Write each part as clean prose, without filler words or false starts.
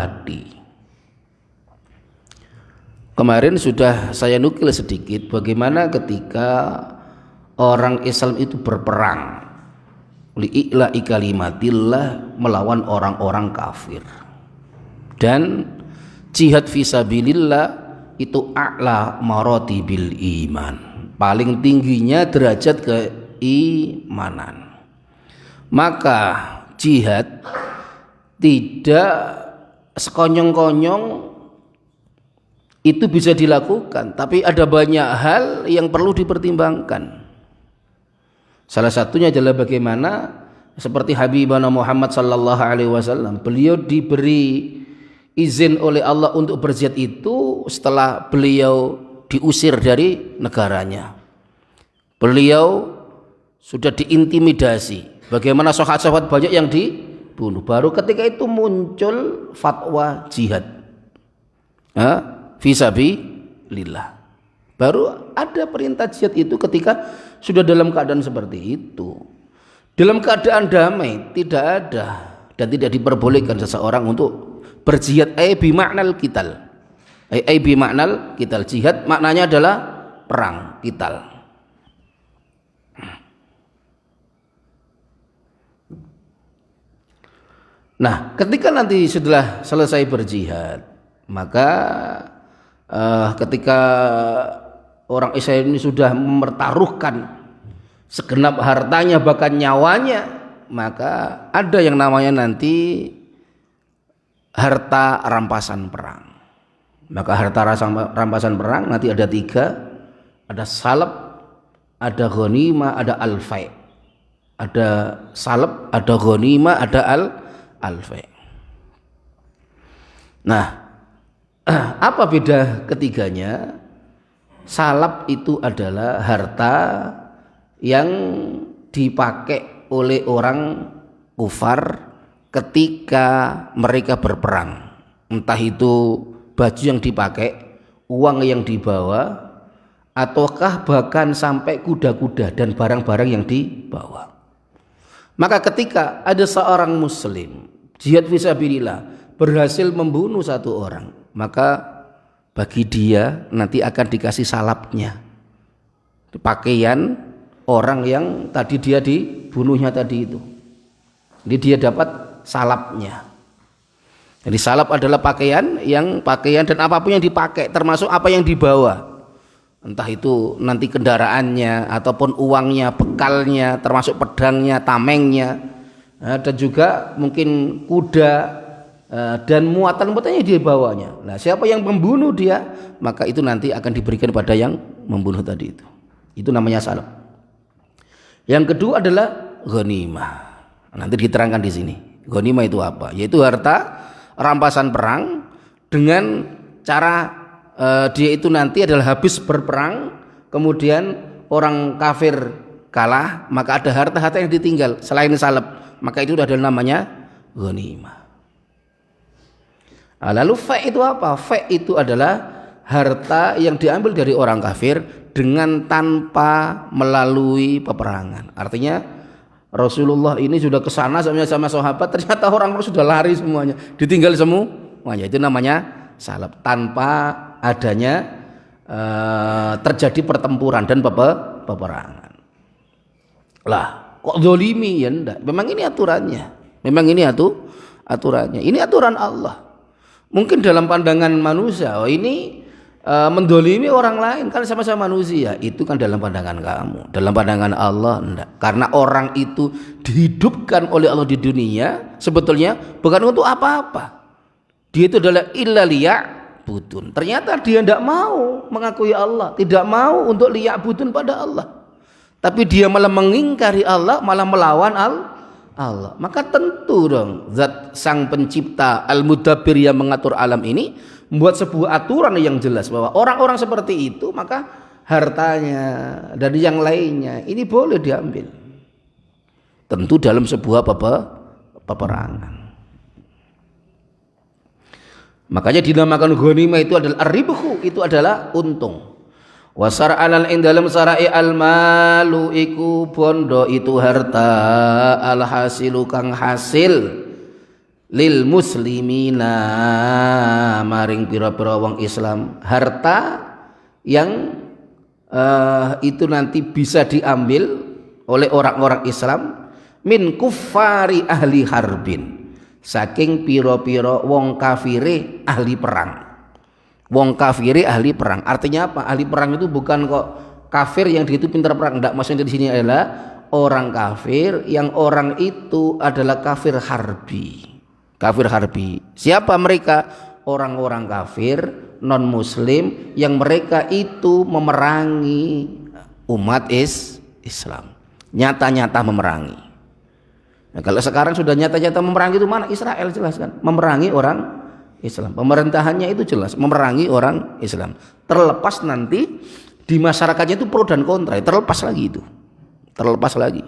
hati. Kemarin sudah saya nukil sedikit bagaimana ketika orang Islam itu berperang li'ila'i kalimatillah melawan orang-orang kafir, dan jihad fisabilillah itu a'la maratibil iman, paling tingginya derajat keimanan. Maka jihad tidak sekonyong-konyong itu bisa dilakukan, tapi ada banyak hal yang perlu dipertimbangkan. Salah satunya adalah bagaimana seperti Habibana Muhammad sallallahu alaihi wasallam, beliau diberi izin oleh Allah untuk berjihad itu setelah beliau diusir dari negaranya. Beliau sudah diintimidasi, bagaimana sahabat-sahabat banyak yang dibunuh. Baru ketika itu muncul fatwa jihad fisabilillah. Baru ada perintah jihad itu ketika sudah dalam keadaan seperti itu. Dalam keadaan damai tidak ada dan tidak diperbolehkan seseorang untuk berjihad bi maknal qital. Bi maknal qital. Jihad maknanya adalah perang, qital. Nah, ketika nanti setelah selesai berjihad, maka ketika orang Israel ini sudah mempertaruhkan segenap hartanya bahkan nyawanya, maka ada yang namanya nanti harta rampasan perang. Maka harta rampasan perang nanti ada 3, ada salab, ada ghanimah, ada al-fai. Ada salab, ada ghanimah, ada al-fai. Nah, apa beda ketiganya? Salab itu adalah harta yang dipakai oleh orang kufar ketika mereka berperang. Entah itu baju yang dipakai, uang yang dibawa, ataukah bahkan sampai kuda-kuda dan barang-barang yang dibawa. Maka ketika ada seorang muslim jihad fisabilillah berhasil membunuh satu orang, maka bagi dia nanti akan dikasih salabnya, pakaian orang yang tadi dia dibunuhnya tadi itu. Jadi dia dapat salabnya. Jadi salab adalah pakaian dan apapun yang dipakai, termasuk apa yang dibawa. Entah itu nanti kendaraannya ataupun uangnya, bekalnya, termasuk pedangnya, tamengnya, dan juga mungkin kuda dan muatan-muatannya dia bawanya. Nah, siapa yang membunuh dia, maka itu nanti akan diberikan pada yang membunuh tadi itu. Itu namanya salab. Yang kedua adalah ghanimah. Nanti diterangkan di sini. Ghanimah itu apa? Yaitu harta rampasan perang dengan cara dia itu nanti adalah habis berperang, kemudian orang kafir kalah, maka ada harta-harta yang ditinggal selain salab, maka itu adalah namanya ghanimah. Lalu fai itu apa? Fai itu adalah harta yang diambil dari orang kafir dengan tanpa melalui peperangan. Artinya Rasulullah ini sudah ke sana sama sahabat, ternyata orang sudah lari semuanya, ditinggal semuanya. Itu namanya salab, tanpa adanya terjadi pertempuran dan peperangan. Lah, kok zalimi? Ya enggak. Memang ini aturannya. Aturannya. Ini aturan Allah. Mungkin dalam pandangan manusia, ini mendolimi orang lain, kan sama-sama manusia. Itu kan dalam pandangan kamu. Dalam pandangan Allah enggak. Karena orang itu dihidupkan oleh Allah di dunia sebetulnya bukan untuk apa-apa. Dia itu adalah illa liya'budun. Ternyata dia tidak mau mengakui Allah, tidak mau untuk liya'budun pada Allah. Tapi dia malah mengingkari Allah, malah melawan Allah. Maka tentu dong zat sang pencipta al-mudabbir yang mengatur alam ini membuat sebuah aturan yang jelas bahwa orang-orang seperti itu maka hartanya dan yang lainnya ini boleh diambil. Tentu dalam sebuah peperangan. Makanya dinamakan ghanimah itu adalah ar-ribhu, itu adalah untung. Wasar alal ing dalam sarai al-malu iku bondo itu harta al-hasilu kang hasil lil muslimina maring pira-pira wong Islam harta yang itu nanti bisa diambil oleh orang-orang Islam min kuffari ahli harbin saking pira-pira wong kafire ahli perang. Wong kafire ahli perang artinya apa? Ahli perang itu bukan kok kafir yang dia itu pintar perang, enggak, maksudnya di sini adalah orang kafir yang orang itu adalah kafir harbi. Kafir harbi. Siapa mereka? Orang-orang kafir non muslim yang mereka itu memerangi umat Islam. Nyata-nyata memerangi. Nah, kalau sekarang sudah nyata-nyata memerangi itu mana? Israel jelas kan, memerangi orang Islam. Pemerintahannya itu jelas memerangi orang Islam. Terlepas nanti di masyarakatnya itu pro dan kontra, terlepas lagi itu. Terlepas lagi.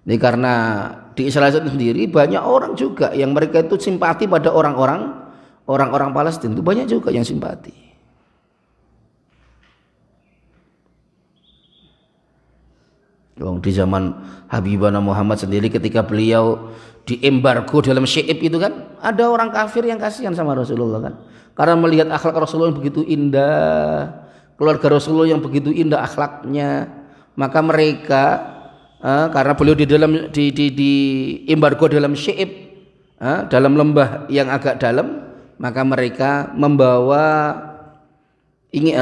Ini karena di Israel itu sendiri banyak orang juga yang mereka itu simpati pada orang-orang Palestina, itu banyak juga yang simpati. Di zaman Habibana Muhammad sendiri ketika beliau diembargo dalam Syi'ib itu kan ada orang kafir yang kasihan sama Rasulullah kan, karena melihat akhlak Rasulullah yang begitu indah, keluarga Rasulullah yang begitu indah akhlaknya, maka mereka karena beliau di embargo dalam Syi'ib, dalam lembah yang agak dalam, maka mereka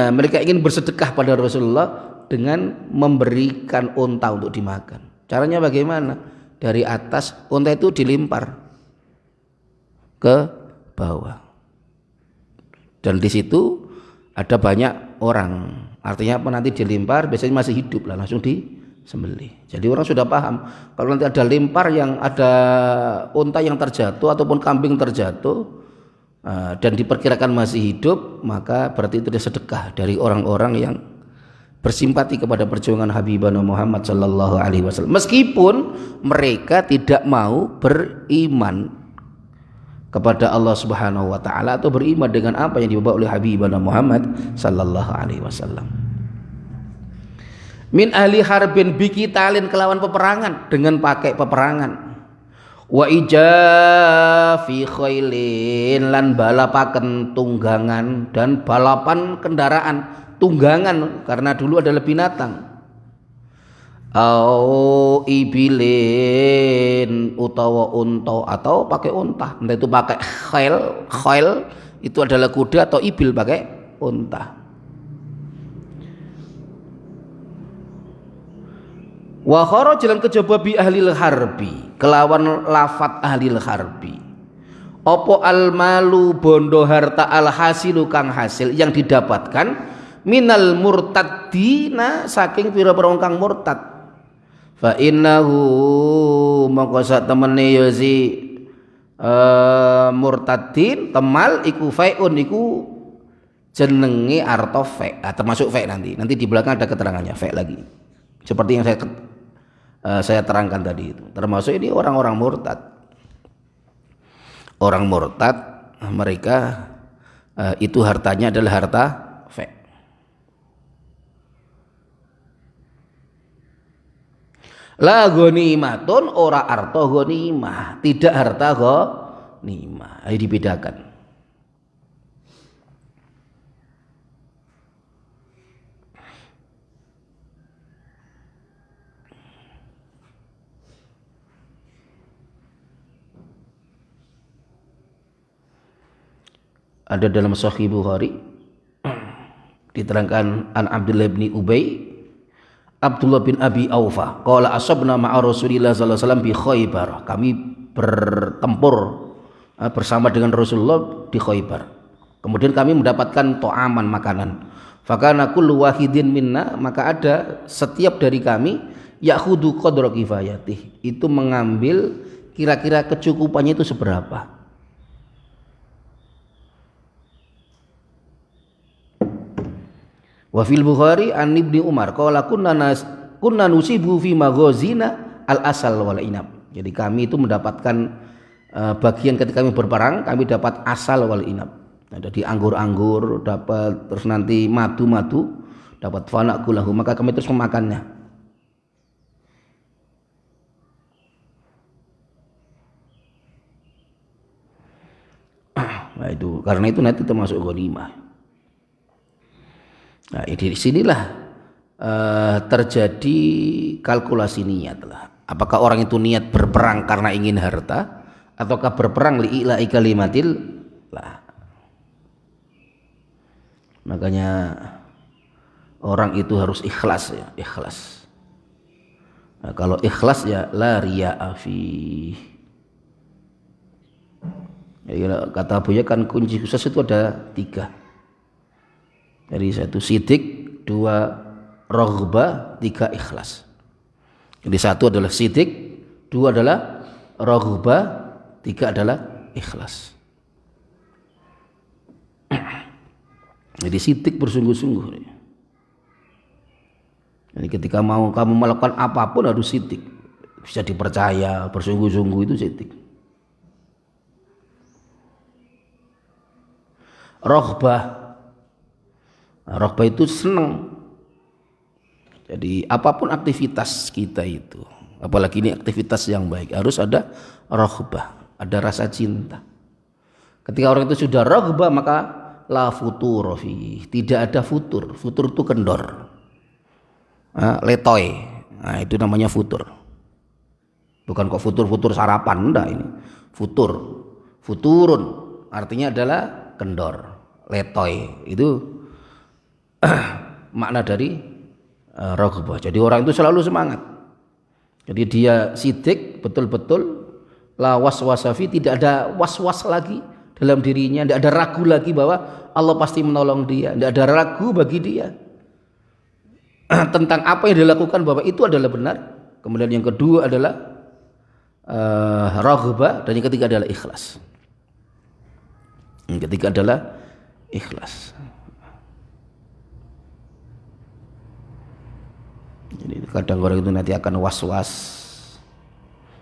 mereka ingin bersedekah pada Rasulullah dengan memberikan unta untuk dimakan. Caranya bagaimana? Dari atas unta itu dilempar ke bawah. Dan di situ ada banyak orang. Artinya apa? Nanti dilempar biasanya masih hidup lah, langsung disembelih. Jadi orang sudah paham kalau nanti ada lempar yang ada unta yang terjatuh ataupun kambing terjatuh dan diperkirakan masih hidup, maka berarti itu dia sedekah dari orang-orang yang bersimpati kepada perjuangan Habibana Muhammad sallallahu alaihi wasallam, meskipun mereka tidak mau beriman kepada Allah Subhanahu wa taala atau beriman dengan apa yang dibawa oleh Habibana Muhammad sallallahu alaihi wasallam. Min ahli harbin biqitalin kelawan peperangan, dengan pakai peperangan. Wa ijafi khailin lan balapaken tunggangan dan balapan kendaraan. Tunggangan karena dulu adalah binatang. Au ibilin utawa unta atau pakai unta. Entah itu pakai khail itu adalah kuda atau ibil pakai unta. Wa kharaj lan kejaba bi ahlil harbi kelawan lafat ahlil harbi. Opo al malu bondo harta al hasilu kang hasil yang didapatkan minal murtaddina saking pira-pira wong kang murtad. Fa innahu mongko sak temene ya si murtadin temal iku faiun iku jenenge arta fa, termasuk fa nanti di belakang ada keterangannya fa lagi. Seperti yang saya terangkan tadi itu. Termasuk ini orang-orang murtad. Orang murtad mereka itu hartanya adalah harta fa. La ghanimatun ora arta ghanimah, tidak harta ghanimah. Ayo dibedakan. Ada dalam Sahih Bukhari diterangkan an Abdullah bin Ubay Abdullah bin Abi Aufa qala asabna ma'a Rasulillah sallallahu alaihi wasallam bi Khaybar, kami bertempur bersama dengan Rasulullah di Khaybar, kemudian kami mendapatkan to'aman makanan, fakana kullu wahidin minna, maka ada setiap dari kami ya'khudhu qadra kifayatih, itu mengambil kira-kira kecukupannya itu seberapa. Wa fil Bukhari an Ibnu Umar qala kunna nusibu fi maghazina al asal wal inab. Jadi kami itu mendapatkan bagian ketika kami berperang, kami dapat asal wal inab. Jadi anggur-anggur, dapat terus nanti madu-madu, dapat fanakulahu, maka kami terus memakannya. Nah, itu karena itu nanti termasuk ghanimah. Nah, di sinilah terjadi kalkulasi niat lah. Apakah orang itu niat berperang karena ingin harta ataukah berperang li'ila'i kalimatil lah. Makanya orang itu harus ikhlas ya, ikhlas. Nah, kalau ikhlas ya la riya'a fi. Ya, kata Buya kan kunci sukses itu ada 3. Jadi 1 sidik, 2 raghbah, 3 ikhlas. Jadi 1 adalah sidik, 2 adalah raghbah, 3 adalah ikhlas. Jadi sidik bersungguh-sungguh. Jadi ketika mau kamu melakukan apapun harus sidik. Bisa dipercaya, bersungguh-sungguh itu sidik. Raghbah. Raghbah itu senang. Jadi apapun aktivitas kita itu, apalagi ini aktivitas yang baik, harus ada raghbah, ada rasa cinta. Ketika orang itu sudah raghbah maka la futur fi, tidak ada futur. Futur itu kendor. Letoy. Nah, itu namanya futur. Bukan kok futur sarapan, enggak ini. Futur. Futurun artinya adalah kendor, letoy. Itu makna dari raghbah. Jadi orang itu selalu semangat. Jadi dia sidik betul-betul la waswasafi, tidak ada was-was lagi dalam dirinya, tidak ada ragu lagi bahwa Allah pasti menolong dia, tidak ada ragu bagi dia tentang apa yang dilakukan bahwa itu adalah benar. Kemudian yang kedua adalah raghbah, dan yang ketiga adalah ikhlas. Yang ketiga adalah ikhlas. Jadi kadang orang itu nanti akan was-was,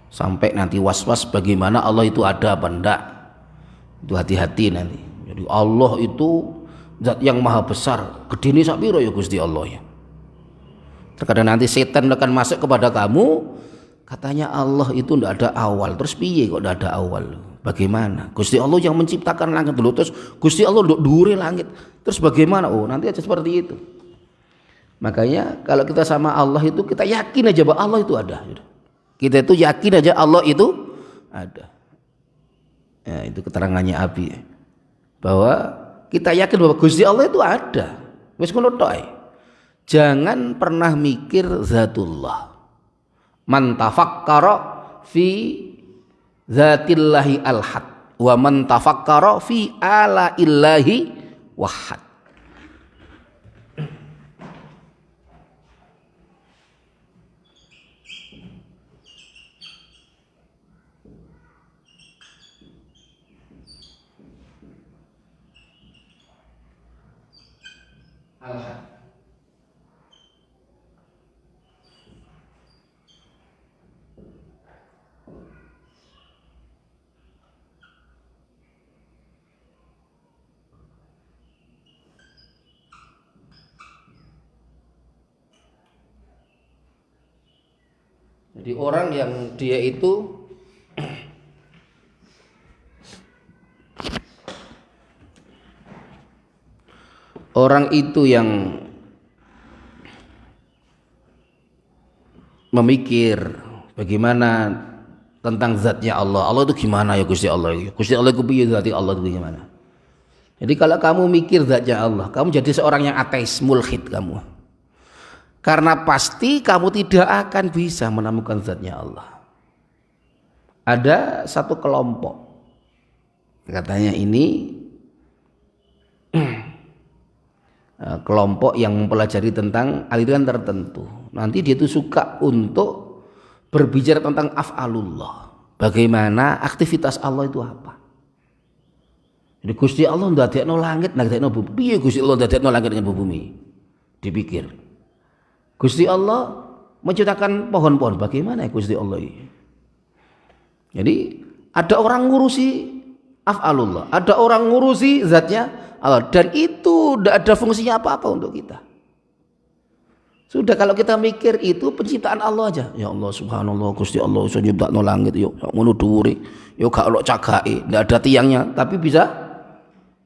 sampai nanti was-was bagaimana Allah itu ada apa enggak. Itu hati-hati nanti. Jadi Allah itu zat yang maha besar, gedene sak piro ya Gusti Allah ya. Terkadang nanti setan akan masuk kepada kamu, katanya Allah itu enggak ada awal. Terus piye kok enggak ada awal? Bagaimana? Gusti Allah yang menciptakan langit dulu, terus Gusti Allah nduk dhuwure langit. Terus bagaimana? Oh, nanti aja seperti itu. Makanya kalau kita sama Allah itu kita yakin aja bahwa Allah itu ada. Kita itu yakin aja Allah itu ada. Ya, itu keterangannya Abi. Bahwa kita yakin bahwa Gusti Allah itu ada. Wis ngono tok. Jangan pernah mikir zatullah. Man tafakkara fi zatillahi alhad wa man tafakkara fi ala illahi wahad. Jadi orang yang dia itu orang itu yang memikir bagaimana tentang zatnya Allah. Allah itu gimana ya Gusti Allah? Gusti Allah itu piye zati Allah itu gimana? Jadi kalau kamu mikir zatnya Allah, kamu jadi seorang yang ateis, mulhid kamu. Karena pasti kamu tidak akan bisa menemukan zatnya Allah. Ada satu kelompok, katanya ini kelompok yang mempelajari tentang aliran tertentu. Nanti dia itu suka untuk berbicara tentang af'alullah. Bagaimana aktivitas Allah itu apa? Jadi Gusti Allah ndadekno langit, ndadekno bumi. Piye Gusti Allah ndadekno langit dan bumi? Dipikir. Gusti Allah menciptakan pohon-pohon. Bagaimana ya Gusti Allah ini? Jadi ada orang ngurusi af'alullah, ada orang ngurusi zatnya Allah, dan itu tidak ada fungsinya apa-apa untuk kita. Sudah kalau kita mikir itu penciptaan Allah aja. Ya Allah subhanallah Gusti Allah iso nyiptakno langit yo ngono dhuwure, yo gak ono cagake, ndak ada tiangnya, tapi bisa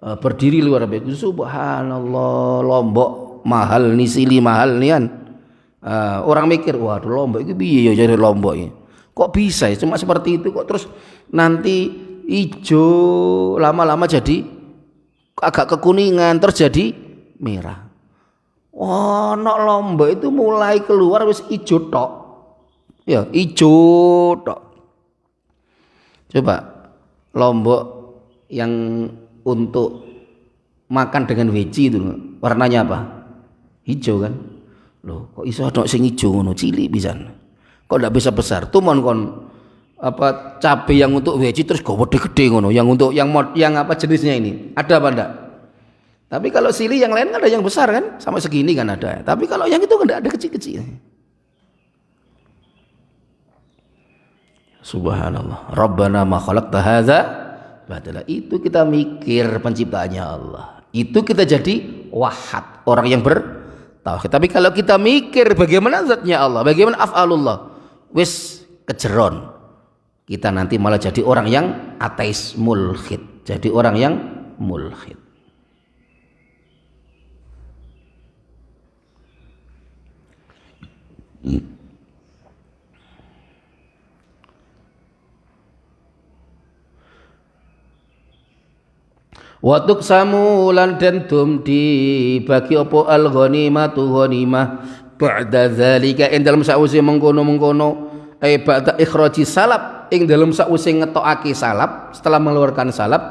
berdiri luar biasa. Subhanallah, Lombok mahal nih, sili mahal nian. Orang mikir, waduh Lombok itu piye ya jadi Lombok ini. Kok bisa ya cuma seperti itu kok, terus nanti hijau lama-lama jadi agak kekuningan terus jadi merah. Wah, no Lombok itu mulai keluar wis hijau tok. Ya, hijau tok. Coba Lombok yang untuk makan dengan veggie itu warnanya apa? Hijau kan? Loh, kok iso ada sing hijau ngono cilik pisan. Kok ndak bisa besar? Tumon kon apa cabai yang untuk veggie terus gede-gede ngono, yang untuk yang apa jenisnya ini? Ada apa enggak? Tapi kalau sili yang lain kan ada yang besar kan? Sama segini kan ada. Tapi kalau yang itu kan enggak ada kecil-kecil. Subhanallah. Rabbana ma khalaqta hadza batila. Itu kita mikir penciptaannya Allah. Itu kita jadi wahad, orang yang bertauhid. Tapi kalau kita mikir bagaimana zatnya Allah, bagaimana af'alullah, wis kejeron. Kita nanti malah jadi orang yang ateis mulhid, jadi orang yang mulhid. Watuk samulan dan tum dibagi opo al ghanimatu ghanimah ba'da zalika ing dalam sawise mengkono-mengkono ba'da ikhraji salab ing dalam sawise ngetokake salab, setelah mengeluarkan salab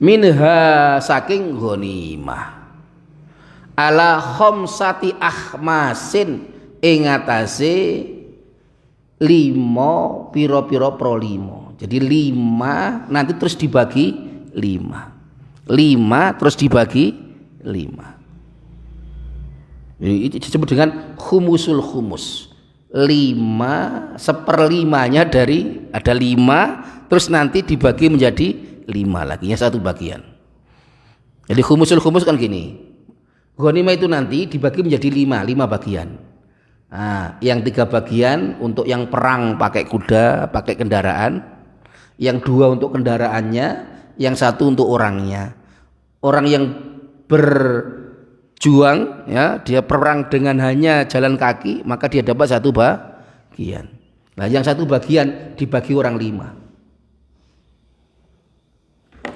minha saking ghanimah ala khamsati ahmasin ing atase 5 pira-pira pro 5. Jadi 5 nanti terus dibagi 5 terus dibagi 5. Jadi itu disebut dengan khumusul khumus. 5 seperlimanya dari ada 5 terus nanti dibagi menjadi 5 lagi ya, satu bagian. Jadi khumusul khumus kan gini, ghanimah itu nanti dibagi menjadi 5 bagian. Nah, yang 3 bagian untuk yang perang pakai kuda, pakai kendaraan, yang 2 untuk kendaraannya, yang 1 untuk orangnya. Orang yang berjuang ya, dia perang dengan hanya jalan kaki, maka dia dapat 1 bagian. Nah, yang 1 bagian dibagi orang 5.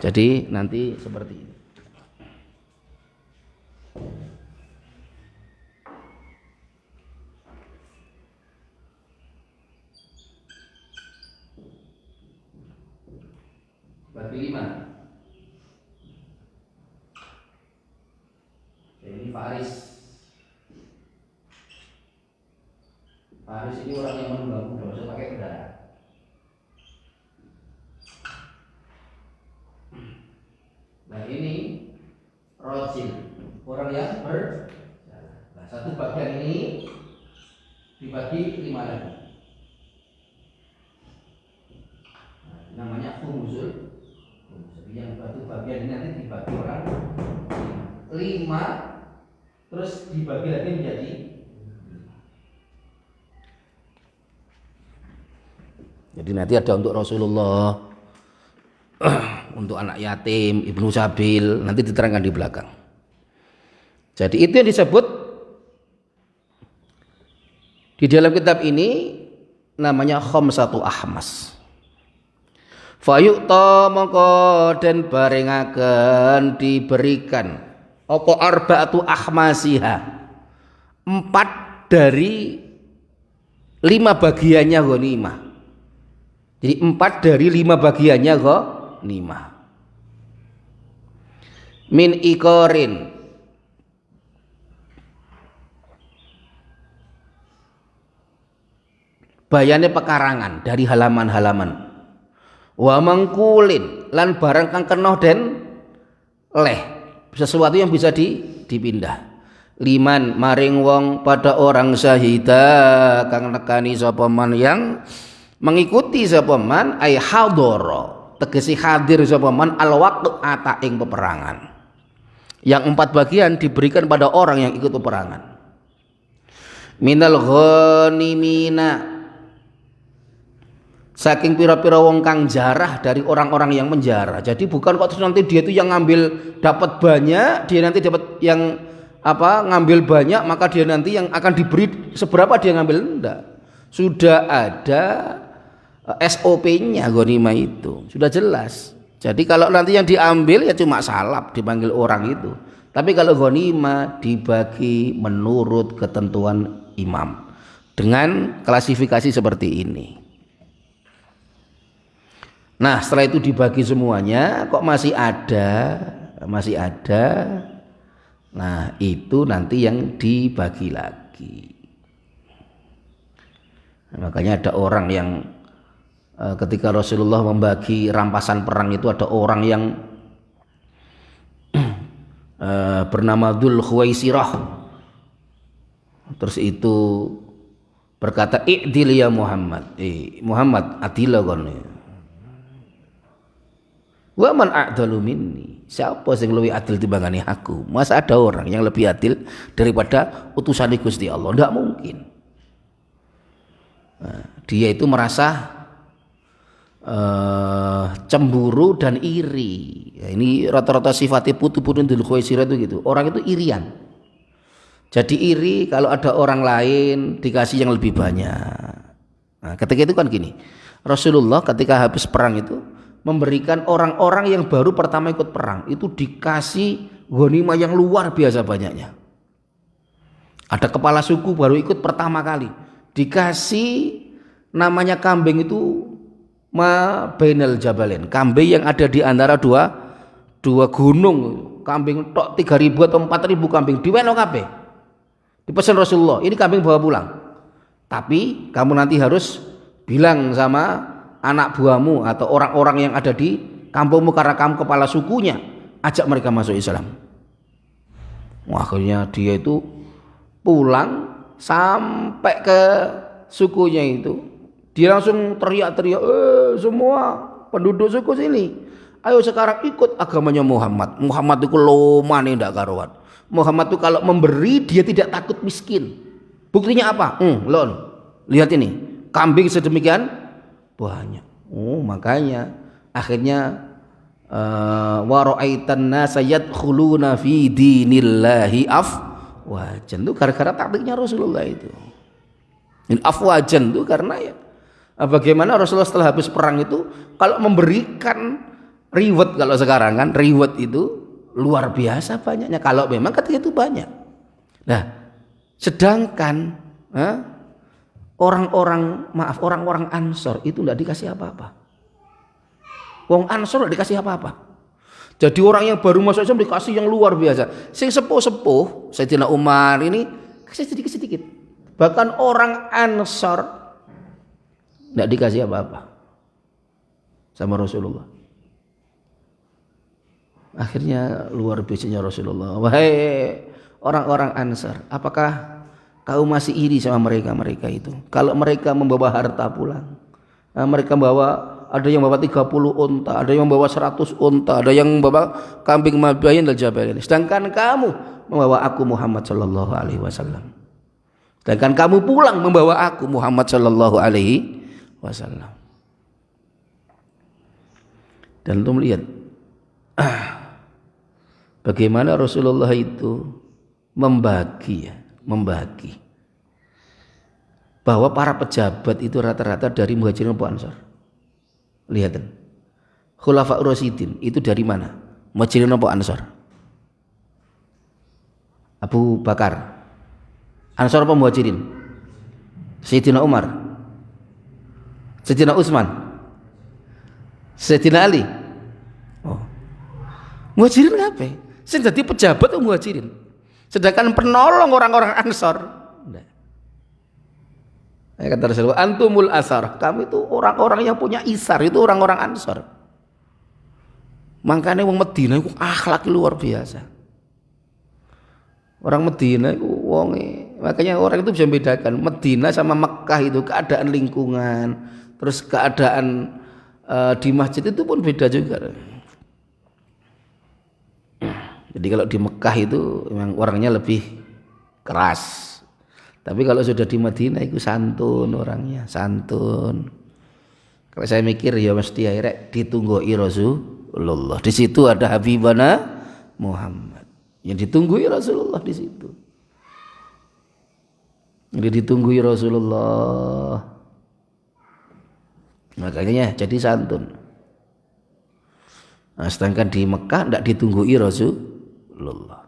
Jadi nanti seperti ini. Bagi 5. Ini Faris. Faris ini orang yang menunggang kuda, bisa pakai kendaraan. Nah ini Rojil, orang yang berjalan. Nah 1 bagian ini dibagi 5 lagi. Nah, namanya khumusul. Jadi yang 1 bagian ini nanti dibagi orang 5 terus dibagi lagi menjadi 5. Jadi nanti ada untuk Rasulullah, untuk anak yatim, ibnu sabil, nanti diterangkan di belakang. Jadi itu yang disebut di dalam kitab ini namanya khamsatu ahmas. Fayu'ta mongko den barengaken diberikan apa arba'atu ahmasiha, 4 dari 5 bagiannya ghanimah. Jadi 4 dari 5 bagiannya ghanimah. Min ikorin, bayane pekarangan dari halaman-halaman. Wa mangkulin lan barang kang kena den leh, sesuatu yang bisa dipindah. Liman maring wong pada orang syahida kang nekani sapa man yang mengikuti sapa man ai hadara, tegese hadir sapa man al waqta ing peperangan. Yang 4 bagian diberikan pada orang yang ikut peperangan. Minal ghanimina saking pira-pira wong kang jarah dari orang-orang yang menjarah. Jadi bukan kok terus nanti dia itu yang ngambil dapat banyak, dia nanti dapat yang ngambil banyak, maka dia nanti yang akan diberi seberapa dia ngambil. Enggak. Sudah ada SOP-nya ghanimah itu. Sudah jelas. Jadi kalau nanti yang diambil ya cuma salap dipanggil orang itu. Tapi kalau ghanimah dibagi menurut ketentuan imam dengan klasifikasi seperti ini. Nah, setelah itu dibagi semuanya, kok masih ada. Nah, itu nanti yang dibagi lagi. Nah, makanya ada orang yang ketika Rasulullah membagi rampasan perang itu, ada orang yang bernama Dzul Khuwaisirah. Terus itu berkata, "I'dil ya Muhammad." Muhammad, adilah kon. Wa man a'dalu minni. Siapa sing luwih adil timbangane aku? Masa ada orang yang lebih adil daripada utusan Gusti Allah? Enggak mungkin. Nah, dia itu merasa cemburu dan iri. Ya, ini rata-rata sifatnya putu-putu Dzul Khuwaisirah itu gitu. Orang itu irian. Jadi iri kalau ada orang lain dikasih yang lebih banyak. Nah, ketika itu kan gini. Rasulullah ketika habis perang itu memberikan orang-orang yang baru pertama ikut perang itu dikasih ghanimah yang luar biasa banyaknya. Ada kepala suku baru ikut pertama kali dikasih namanya kambing itu ma bainal jabalain, kambing yang ada di antara dua gunung. Kambing tok 3.000 atau 4.000 kambing diweno kabeh. Dipesan Rasulullah, ini kambing bawa pulang. Tapi kamu nanti harus bilang sama anak buahmu atau orang-orang yang ada di kampungmu karena kamu kepala sukunya, ajak mereka masuk Islam. Wah, akhirnya dia itu pulang sampai ke sukunya itu, dia langsung teriak-teriak, semua penduduk suku sini, ayo sekarang ikut agamanya Muhammad. Muhammad itu lomane ndak karuan. Muhammad itu kalau memberi dia tidak takut miskin. Buktinya apa? Lon, lihat ini, kambing sedemikian banyak. Makanya akhirnya wa ra'aitan nasa yadkhuluna fi dinillahi afwajan. Itu gara-gara taktiknya Rasulullah itu. Ini afwajan itu karena ya bagaimana Rasulullah setelah habis perang itu kalau memberikan reward, kalau sekarang kan reward itu luar biasa banyaknya kalau memang ketika itu banyak. Nah, sedangkan orang-orang Ansor itu tidak dikasih apa-apa. Wong Ansor tidak dikasih apa-apa. Jadi orang yang baru masuk Islam dikasih yang luar biasa. Sing sepuh-sepuh Sayyidina Umar ini kasih sedikit-sedikit. Bahkan orang Ansor tidak dikasih apa-apa sama Rasulullah. Akhirnya luar biasanya Rasulullah, wahai orang-orang Ansar, apakah kau masih iri sama mereka itu? Kalau mereka membawa harta pulang, mereka ada yang bawa 30 unta, ada yang membawa 100 unta, ada yang membawa kambing mabain dan jabalin. Sedangkan kamu membawa aku Muhammad sallallahu alaihi wasallam. Sedangkan kamu pulang membawa aku Muhammad sallallahu alaihi wasallam. Dan untuk melihat bagaimana Rasulullah itu membagi bahwa para pejabat itu rata-rata dari Muhajirin dan Ansar. Lihat, Khulafaur Rasyidin itu dari mana? Muhajirin dan Ansar? Abu Bakar, Ansar apa Muhajirin? Sayyidina Umar, Sayyidina Utsman, Sayyidina Ali. Muhajirin ngapain? Sing dadi pejabat itu Muhajirin. Sedangkan penolong orang-orang Ansor. Kata Rasulullah, antumul asar. Kami itu orang-orang yang punya isar, itu orang-orang Ansor. Makanya wong Medina itu akhlak luar biasa. Orang Medina itu makanya orang itu bisa membedakan Medina sama Mekah itu keadaan lingkungan, terus keadaan di masjid itu pun beda juga. Jadi kalau di Mekah itu memang orangnya lebih keras. Tapi kalau sudah di Madinah itu santun orangnya, santun. Kalau saya mikir ya mesti akhirnya ditunggu Rasulullah. Di situ ada Habibana Muhammad. Yang ditunggu Rasulullah di situ. Jadi ditunggu Rasulullah. Makanya jadi santun. Nah, sedangkan di Mekah tidak ditunggu Rasulullah.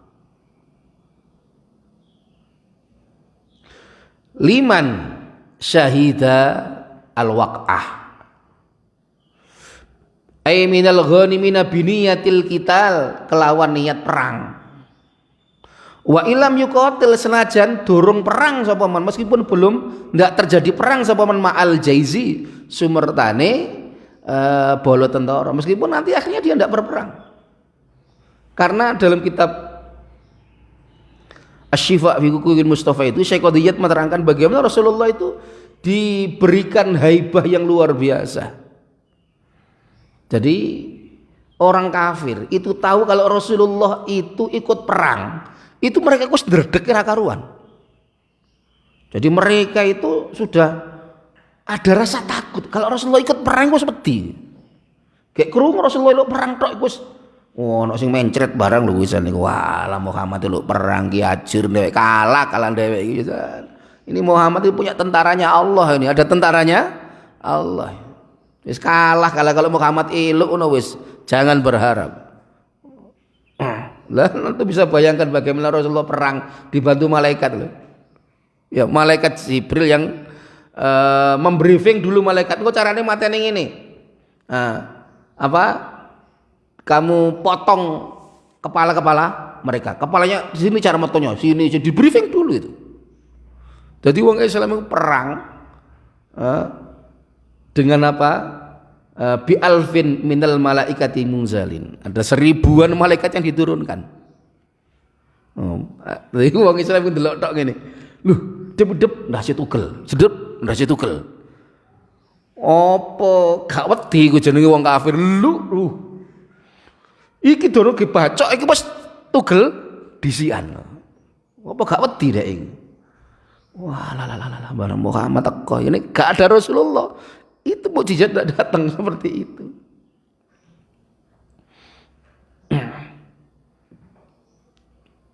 Liman syahida al-waq'ah ay minal ghanimina biniyatil qital, kelawan niat perang. Wa ilam yuqatil, senajan durung perang sapa man, meskipun belum ndak terjadi perang sapa man ma'al jaizi sumertane bolo tentara, meskipun nanti akhirnya dia ndak berperang. Karena dalam kitab Asy-Syifa fi Huquqil Mustafa itu Syekh Qadiyat menerangkan bagaimana Rasulullah itu diberikan haibah yang luar biasa. Jadi orang kafir itu tahu kalau Rasulullah itu ikut perang, itu mereka kus dredeg ra karuan. Jadi mereka itu sudah ada rasa takut kalau Rasulullah ikut perang kus wedi. Kayak krungu Rasulullah ikut perang tok kus ono sing mencret barang lho wisan niku. Walah Muhammad itu perang ki ajur dhewek kalah dhewek iki wisan. Ini Muhammad itu punya tentaranya Allah, ini ada tentaranya Allah. Wis kalah kalau Muhammad iluk ngono wis jangan berharap. Lah nanti bisa bayangkan bagaimana Rasulullah perang dibantu malaikat loh. Ya malaikat Jibril yang membriefing dulu malaikat, kok carane mateni ngene. Apa? Kamu potong kepala-kepala mereka. Kepalanya di sini cara motonya, sini di briefing dulu itu. Jadi wong Islam itu perang dengan apa? Bi alfin minal malaikati munzalin. Ada 1000-an malaikat yang diturunkan. Jadi wong Islam itu ndelok tok ngene. Loh, dep-dep ndase tugel. Sedep ndase tugel. Apa gak wedi ku jenenge wong kafir lu. Iki durung dibacok iki wis tugel disian. Apa gak wedi dek iki? Wah, barang Muhammad teko ini gak ada Rasulullah. Itu mukjizat tidak datang seperti itu.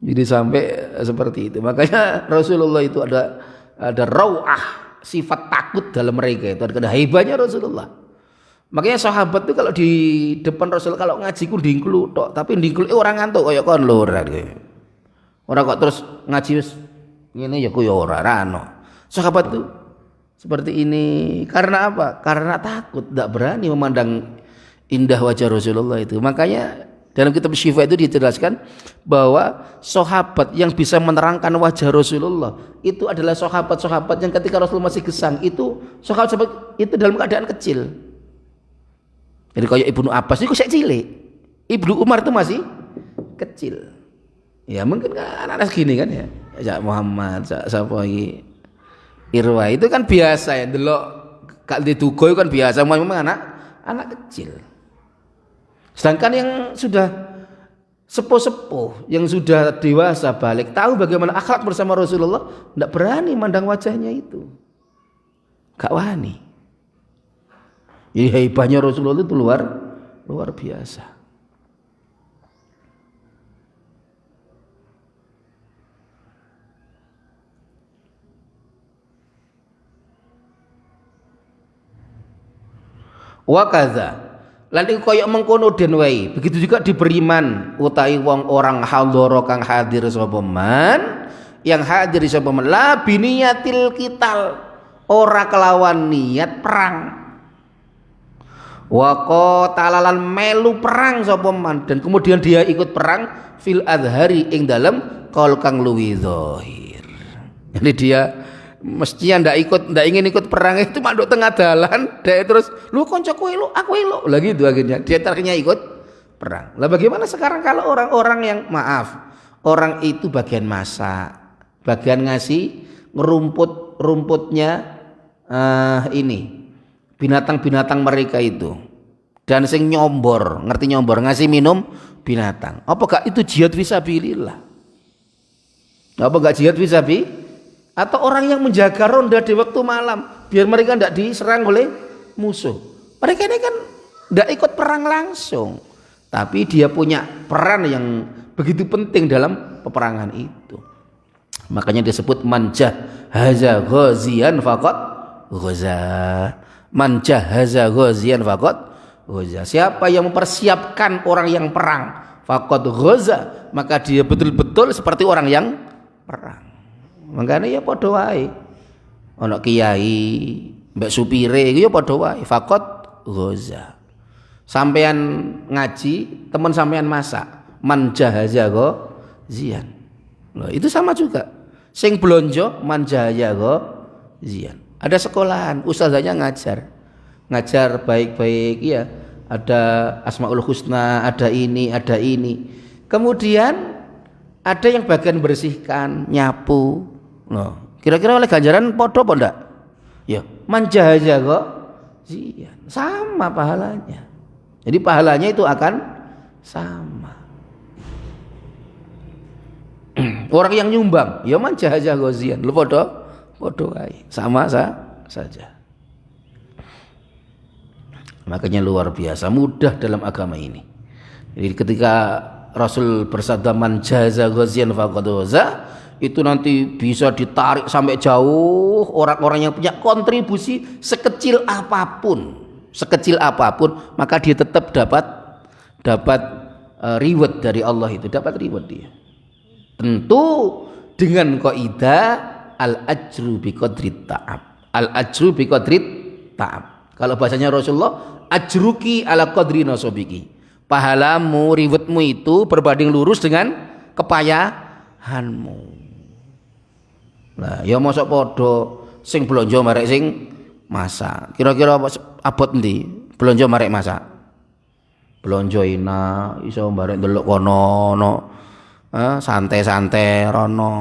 Jadi sampai seperti itu. Makanya Rasulullah itu ada rauah, sifat takut dalam mereka itu. Ada hebatnya Rasulullah. Makanya sahabat itu kalau di depan Rasulullah kalau ngaji ku ndingklu tok, tapi ndingklu orang ngantuk kaya kon lho ora. Ora kok terus ngaji wis ngene ya ku ya ora ono. Sahabat itu seperti ini karena apa? Karena takut, tidak berani memandang indah wajah Rasulullah itu. Makanya dalam kitab Syifa itu dijelaskan bahwa sahabat yang bisa menerangkan wajah Rasulullah itu adalah sahabat-sahabat yang ketika Rasul masih gesang itu sahabat itu dalam keadaan kecil. Jadi kayak Ibnu Abbas itu saya cilik, Ibnu Umar itu masih kecil. Ya mungkin kan anak-anak segini kan ya. Cak Muhammad, Cak sapa iki Irwa itu kan biasa ya, delok kak ditugo kan biasa, memang anak kecil. Sedangkan yang sudah sepuh-sepuh, yang sudah dewasa balik, tahu bagaimana akhlak bersama Rasulullah, tidak berani mandang wajahnya itu, gak wani. Jadi hebatnya Rasulullah itu luar biasa. Wa kadza lan iku kaya mengkono den wae, begitu juga diberi man utawi wong orang hadhara kang hadir sapa man, yang hadir sapa man la biniyatil qital, ora kelawan niat perang. Wa qatalalan melu perang sapa man, dan kemudian dia ikut perang fil adhari ing dalem kaul kang luwi zahir. Jadi dia mestinya ndak ingin ikut perang itu manduk tengah dalan dia terus lu koncoku elu aku elu lagi itu akhirnya dia terakhirnya ikut perang. Lah bagaimana sekarang kalau orang-orang yang orang itu bagian masak, bagian ngasih rumputnya ini binatang-binatang mereka itu, dan sing nyombor, ngerti nyombor, ngasih minum binatang, apa gak itu jihad fisabilillah? Apa gak jihad fisabilillah? Atau orang yang menjaga ronda di waktu malam biar mereka tidak diserang oleh musuh, Mereka ini kan tidak ikut perang langsung, tapi dia punya peran yang begitu penting dalam peperangan itu. Makanya disebut man jahaza ghaziyan faqad ghaza. Man jahaza ghaziyan faqad ghaza. Siapa yang mempersiapkan orang yang perang, faqad ghaza, maka dia betul-betul seperti orang yang perang. Makanya ya padha wae. Ana kiai, mbak supire iku ya padha wae, faqad ghaza. Sampean ngaji, teman sampean masak, man jahaza ghaziyan. Loh, itu sama juga. Sing blonjo man jahaza ghaziyan. Ada sekolahan, ustazanya ngajar baik-baik ya. Ada Asmaul Husna, ada ini, ada ini. Kemudian ada yang bagian bersihkan, nyapu. Loh, kira-kira oleh ganjaran podo apa enggak? Ya, man jahaza ghaziyan. Sama pahalanya. Jadi pahalanya itu akan sama. Orang yang nyumbang, ya man jahaza ghaziyan. Lu podo wae. Sama saja. Makanya luar biasa mudah dalam agama ini. Jadi ketika Rasul bersabda man jahaza ghaziyan faqad ghaza, itu nanti bisa ditarik sampai jauh orang-orang yang punya kontribusi sekecil apapun, maka dia tetap dapat reward dari Allah, itu dapat reward dia. Tentu dengan kaidah al-ajru biqadrit ta'ab. Al-ajru biqadrit ta'ab. Kalau bahasanya Rasulullah, ajruki ala qadri nasabiki. Pahalamu, rewardmu itu berbanding lurus dengan kepayahanmu. Nah, ya mosok padha sing blonjo marek sing masak. Kira-kira abot endi? Blonjo marek masak. Blonjo ina iso barek ndelok kono no. Santai-santai rono.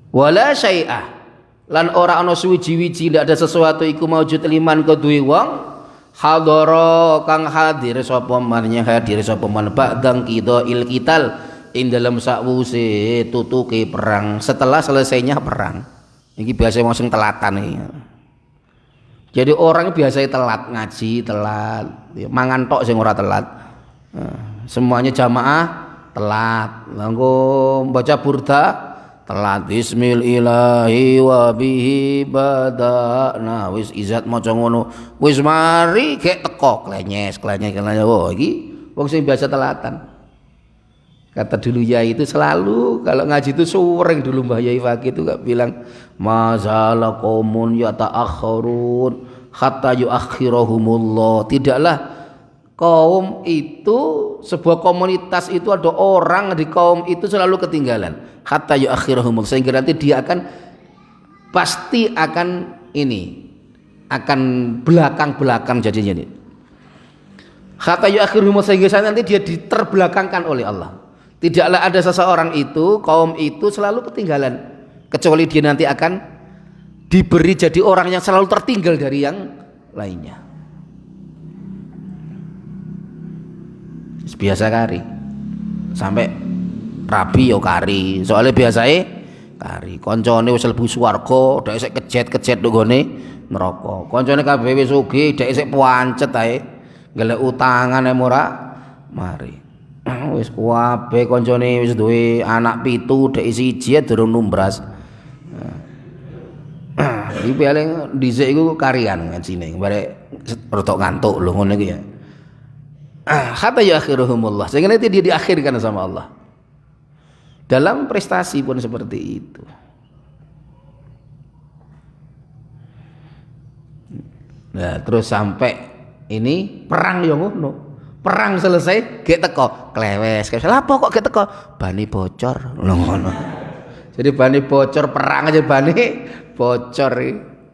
Wala syai'ah, lan ora ana suwiji-wiji, ndak ada sesuatu iku maujud liman keduwe wong hadara kang hadir sapa marnya hadir sapa man ba'dang qida'il qital ing dalam sakwuse tutuke perang, setelah selesainya perang. Iki biasa wong sing telatan iki. Jadi orang biasa telat ngaji, telat mangan tok sing ora telat. Semuanya jamaah telat. Nganggo baca burda telat. Bismillahi wa bihi badana. Wis izat maca ngono. Wis mari gek teko klenyes. Oh iki wong sing biasa telatan. Kata dulu ya itu selalu kalau ngaji itu sering dulu Mbah Yai Fakih itu gak bilang mazala qaumun yata'akhirun hatta yuakhirahumullah. Tidaklah kaum itu, sebuah komunitas itu ada orang di kaum itu selalu ketinggalan hatta yuakhirahumullah, sehingga nanti dia akan pasti akan akan belakang jadinya ini. Hatta yuakhirahumullah, sehingga nanti dia diterbelakangkan oleh Allah. Tidaklah ada seseorang itu, kaum itu selalu ketinggalan, kecuali dia nanti akan diberi jadi orang yang selalu tertinggal dari yang lainnya. Biasa kari sampai rabi yo kari, soalnya biasanya kari koncone wis lebu swarga dhek isih kejet-kejet nggone neraka, koncone kabeh wis sugih dhek isih pancet ae golek utangan ae ora mari. Wis kabeh koncone wis duwe anak 7 dhek siji durung numbras. Iki paling dhisik iku karian ngajine barek rada ngantuk lho ngono iki ya. Hatta yakhiruhumullah, sehingga nanti dia diakhirkan sama Allah. Dalam prestasi pun seperti itu. Nah, terus sampai ini perang yo ngono. Perang selesai, gek teko, klewes. Apa kok gek teko? Bani bocor. Ngono. Jadi bani bocor, perang aja bani bocor.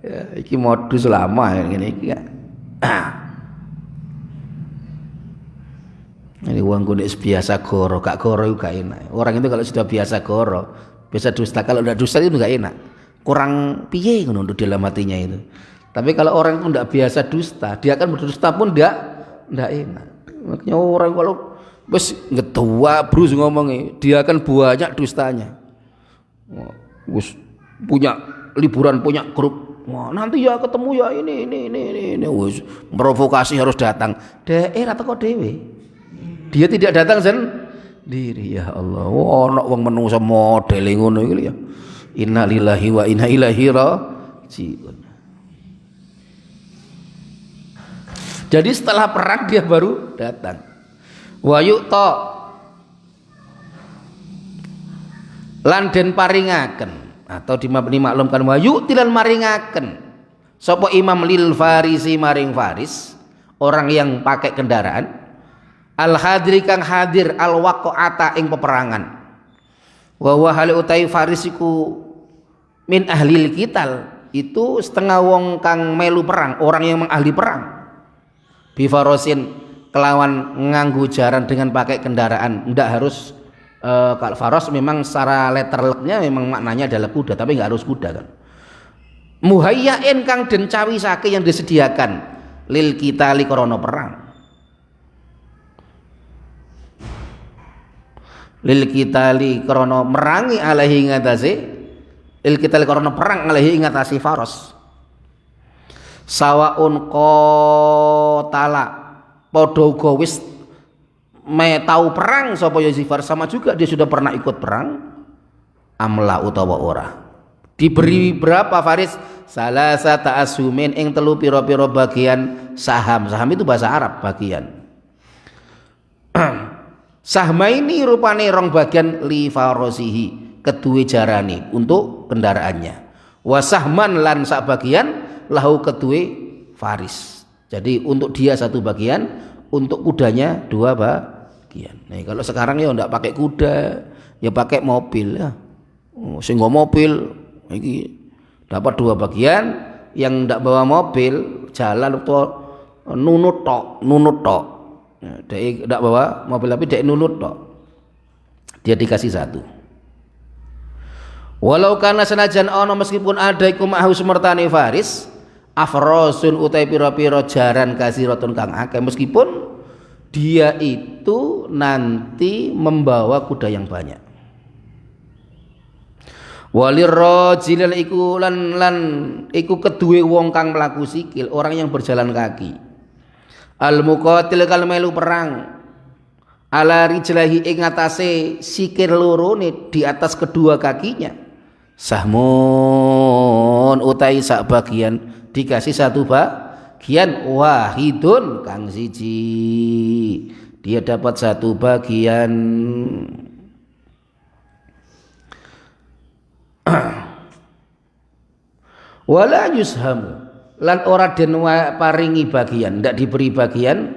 Ya, iki modus lama ngene iki ya. Ini uang kuning biasa goro, gak goro itu gak enak. Orang itu kalau sudah biasa goro, biasa dusta. Kalau udah dusta itu gak enak. Kurang piye untuk dalam hatinya itu. Tapi kalau orang itu tidak biasa dusta, dia akan berdusta pun tidak enak. Makanya orang kalau Wis ngetua brus ngomongnya, dia kan banyak dustanya. Wis punya liburan, punya grup. Wah, nanti ya ketemu ya ini. Wis provokasi harus datang. Daerah teko dhewe. Dia tidak datang sendiri. Ya Allah. Ono wong menungso model ngono iki ya. Innalillahi wa inna ilaihi raji'un. Jadi setelah perang dia baru datang. Wa yu'ta lan den paringaken atau dimaklumkan wa yu'tilan maringaken sapa imam lil farisi maring faris, orang yang pakai kendaraan, al hadri kang hadir al waqa'ata ing peperangan. Wa huwa hal utai farisiku min ahlil qital, itu setengah wong kang melu perang, orang yang ahli perang. Bi farosin kelawan nganggu jaran dengan pakai kendaraan, ndak harus kalau faros memang secara letterleknya memang maknanya adalah kuda, tapi nggak harus kuda kan. Muhayyain kang den cawisake yang disediakan lil qitali krana perang. Lil qitali krana merangi alaihi ngatasi, lil qitali krana perang alaihi ngatasi faros. Sawaun qotala padha uga wis tahu perang sapa Yosifar, sama juga dia sudah pernah ikut perang, amla utawa ora. Diberi berapa faris? Salasa ta'asumin ing telu pira-pira bagian saham. Saham itu bahasa Arab bagian. Sahma ini rupane rong bagian li farosihi, kedue jarane untuk kendaraannya. Wa sahman lan sak bagian lahu kedue faris. Jadi untuk dia satu bagian, untuk kudanya dua bagian. Nah, kalau sekarang ya ndak pakai kuda, ya pakai mobil ya. Sehingga mobil iki dapat dua bagian, yang ndak bawa mobil jalan atau nunut tok. Dia ndak bawa mobil tapi dia nunut tok. Dia dikasih satu. Walau karena senajan ono meskipun ada iku ma'hu sumertane faris, afrosun utai piro-piro jaran kasiratun kang akeh, meskipun dia itu nanti membawa kuda yang banyak. Walir rajilil iku lan iku kedue wong kang mlaku sikil, orang yang berjalan kaki. Al muqatil kal melu perang ala rijlahi ing atase sikir lorone, di atas kedua kakinya. Sahmun utai sak bagian, dikasih satu bagian, wahidun kang siji, dia dapat satu bagian. Wala yushamu lan ora den paringi bagian, ndak diberi bagian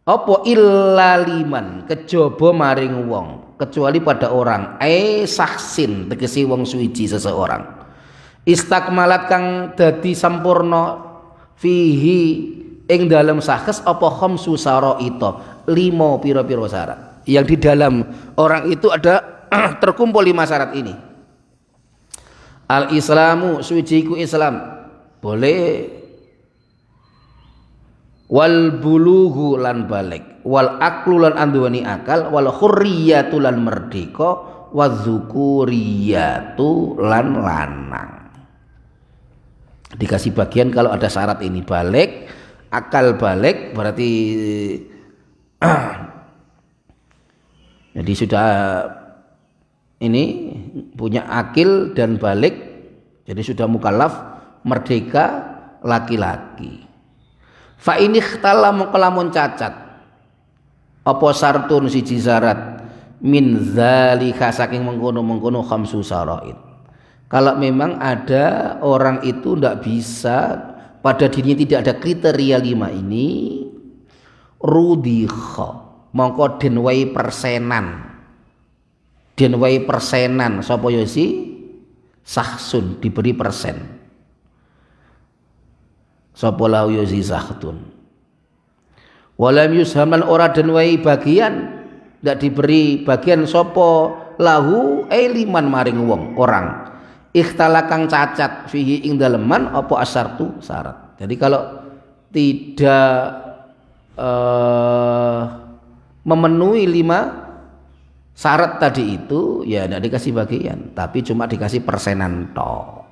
apa illa liman, kejaba maring wong, kecuali pada orang saksin tegese wong suci seseorang, istakmalat kang dadi sampurna fihi ing dalam sakes apa khamsu saraita, 5 pira-pira syarat. Yang di dalam orang itu ada terkumpul 5 syarat ini. Al islamu, suci ku Islam, boleh, wal bulughu lan balik, wal aklu lan anduweni akal, wal hurriyatu lan merdeka, wadzukuriyatu lan lanang. Dikasih bagian kalau ada syarat ini, balik, akal balik, berarti jadi sudah ini punya akil dan balik, jadi sudah mukallaf, merdeka, laki-laki. Fa ini ikhtala mengkelamun cacat apa sartun siji syarat min zalika saking mengkono khamsu syara'id. Kalau memang ada orang itu tidak bisa, pada dirinya tidak ada kriteria 5 ini, rudikha mongko den wae persenan sapa ya si sahsun, diberi persen sapa lahu ya si sahtun. Walam yushaman ora den wae bagian, ndak diberi bagian sapa lahu liman maring wong orang ikhtala kang cacat fihi ing daleman apa asartu syarat. Jadi kalau tidak memenuhi 5 syarat tadi itu, ya tidak dikasih bagian, tapi cuma dikasih persenan toh.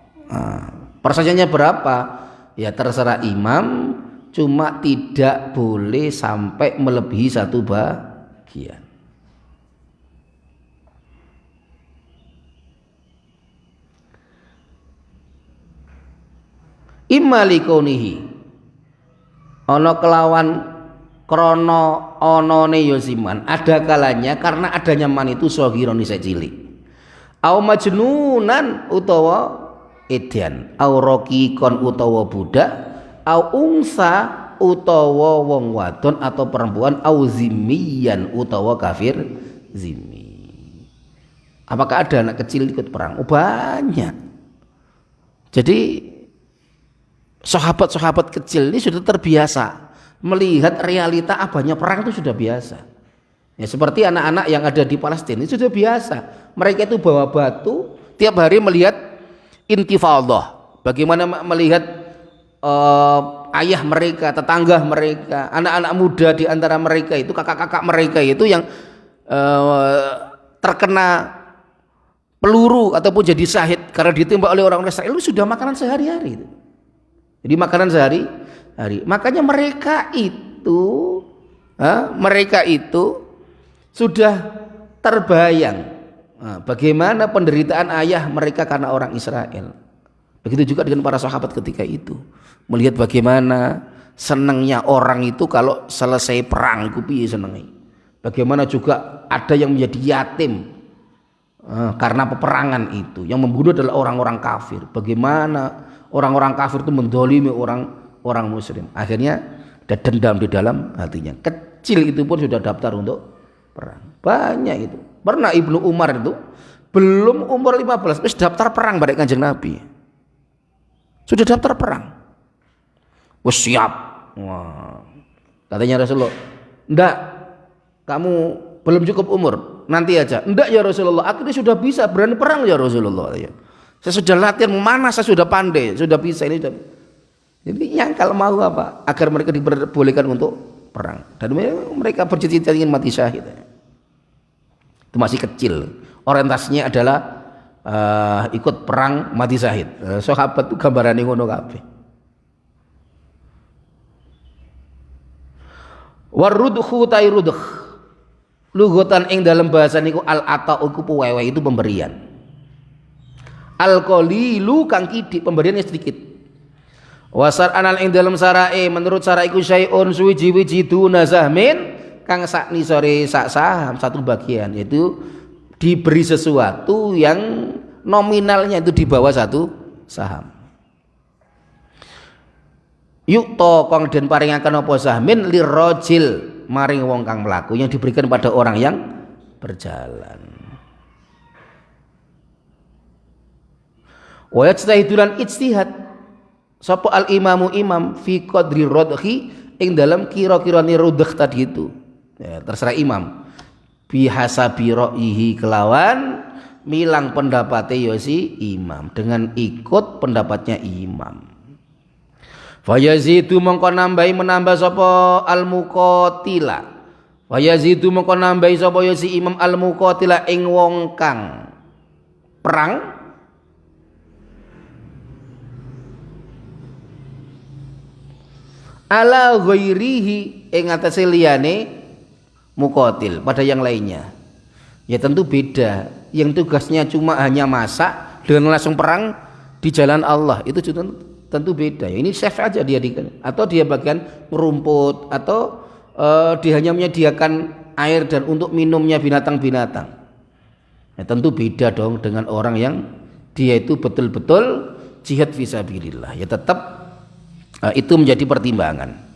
Persennya berapa? Ya terserah imam, cuma tidak boleh sampai melebihi 1 bagian. Imma likonihi ono kelawan krono onone yosiman, ada kalanya karena adanya man itu sogiron isek cilik, au majnunan utawa edian, au rokikon utawa budak, au ungsa utawa wong wadon atau perempuan, au zimiyan utawa kafir zimmi. Apakah ada anak kecil ikut perang? Oh, banyak. Jadi sahabat-sahabat kecil ini sudah terbiasa melihat realita abahnya perang, itu sudah biasa. Ya seperti anak-anak yang ada di Palestina itu sudah biasa. Mereka itu bawa batu tiap hari melihat intifadah. Bagaimana melihat ayah mereka, tetangga mereka, anak-anak muda di antara mereka itu, kakak-kakak mereka itu yang terkena peluru ataupun jadi syahid karena ditembak oleh orang Israel, itu sudah makanan sehari-hari. Jadi makanan sehari-hari. Makanya mereka itu sudah terbayang bagaimana penderitaan ayah mereka karena orang Israel. Begitu juga dengan para sahabat ketika itu, melihat bagaimana senangnya orang itu kalau selesai perang itu piye senengnya. Bagaimana juga ada yang menjadi yatim karena peperangan itu. Yang membunuh adalah orang-orang kafir. Bagaimana orang-orang kafir itu mendolimi orang muslim. Akhirnya ada dendam di dalam hatinya. Kecil itu pun sudah daftar untuk perang. Banyak itu. Pernah Ibnu Umar itu belum umur 15 wis daftar perang pada Kanjeng Nabi. Sudah daftar perang. Wis siap. Wah. Katanya Rasulullah, "Enggak, kamu belum cukup umur, nanti aja." "Enggak ya Rasulullah, aku ini sudah bisa berani perang ya Rasulullah." Saya sudah latihan memanah, saya sudah pandai, sudah bisa ini sudah. Jadi yang kalau mau apa? Agar mereka diperbolehkan untuk perang. Dan mereka bercita-cita ingin mati syahid. Itu masih kecil. Orientasinya adalah ikut perang mati syahid. Sahabat itu gambaran ngono kabeh. Warudhu tairudh. Lugotan ing dalam bahasa niku al-ata'u ku wewe itu pemberian. Al-qalilu kang kidik, pemberiannya sedikit. Wasar anal ing dalam sarae, menurut sara iku syai'un suwiji-wiji duna zahmin kang sakni sore sak saham, satu bagian, yaitu diberi sesuatu yang nominalnya itu di bawah 1 saham. Yukto kang den paringaken apa sahmin lirrajil maring wong kang mlaku, yang diberikan pada orang yang berjalan. Wa yajtahidulan ijtihad sapa al imamu imam fi qadri radhi ing dalam kira-kirane rudh tadi itu. Ya, terserah imam. Bihasabi ra'yihi kelawan milang pendapatnya yosi imam, dengan ikut pendapatnya imam. Fayazidu mongko nambahi menambah sapa al muqatila. Fayazidu mongko nambahi sapa yosi imam al muqatila ing wong kang perang. Ala ghairihi ing atase liyane muqatil, pada yang lainnya. Ya tentu beda. Yang tugasnya cuma hanya masak dengan langsung perang di jalan Allah, itu tentu beda. Ya, ini chef aja dia atau dia bagian rumput, atau dia hanya menyediakan air dan untuk minumnya binatang-binatang. Ya, tentu beda dong dengan orang yang dia itu betul-betul jihad fisabilillah. Ya tetap itu menjadi pertimbangan.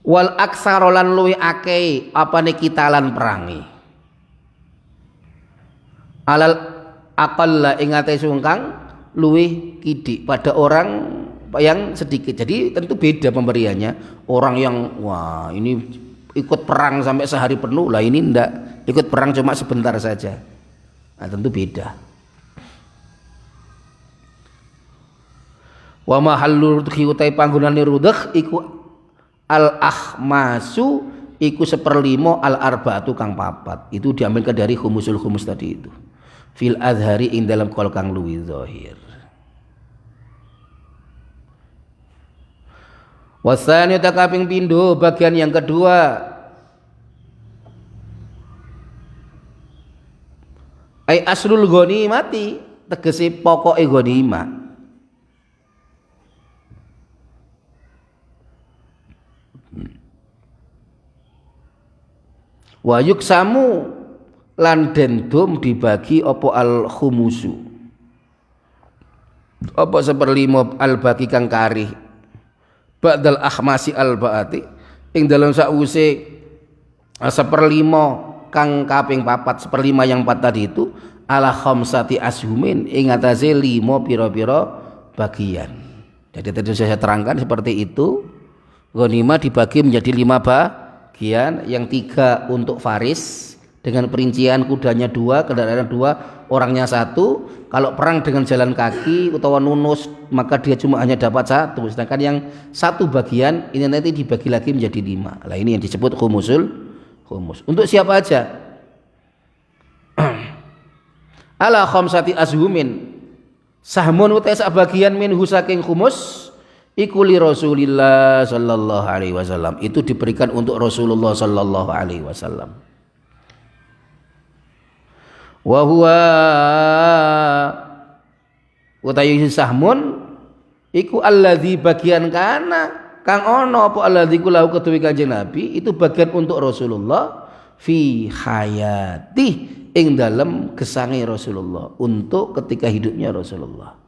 Wal aksarolan luwi akeh apane kitalan perangi. Alal aqalla ing ate sungkang luwi kidik pada orang yang sedikit. Jadi tentu beda pemberiannya. Orang yang wah ini ikut perang sampai sehari penuh, lah ini ndak ikut perang cuma sebentar saja. Nah, tentu beda. Wa mahallu rudhi utai panggonane rudh iku al akhmasu iku 1/5 al arbaatu kang papat. Itu diambilkan dari khumusul khumus tadi itu. Fil azhari ing dalam kaul kang luwih zahir. Wasani takaping pindho bagian yang kedua ai aslul ghanimati tegese pokoke ghanimah. Wa yuksamu lan dendum dibagi apa al khumusu apa 1/5 al bagi kang karih ba'dal akhmasi al baati ing dalam sause 1/5 kang kaping 4 1/5 yang 4 tadi itu ala khamsati ashumin ing atase 5 pira-pira bagian. Jadi tadi saya terangkan seperti itu. Ghanimah dibagi menjadi 5 bagian, yang 3 untuk faris dengan perincian kudanya 2, kendaraan 2, orangnya 1. Kalau perang dengan jalan kaki atau nunus maka dia cuma hanya dapat 1, sedangkan yang 1 bagian ini nanti dibagi lagi menjadi 5. Nah, ini yang disebut khumusul khumus. Untuk siapa aja? Ala khamsati azhumin sahmun utai bagian minhu saking khumus iku li Rasulillah sallallahu alaihi wasallam, itu diberikan untuk Rasulullah sallallahu alaihi wasallam. Wa huwa utawi sahmun iku alladzi bagian kana kang ono apa alladzi kulahu ketuwi Kanjeng Nabi, itu bagian untuk Rasulullah fi hayati ing dalem gesange Rasulullah, untuk ketika hidupnya Rasulullah.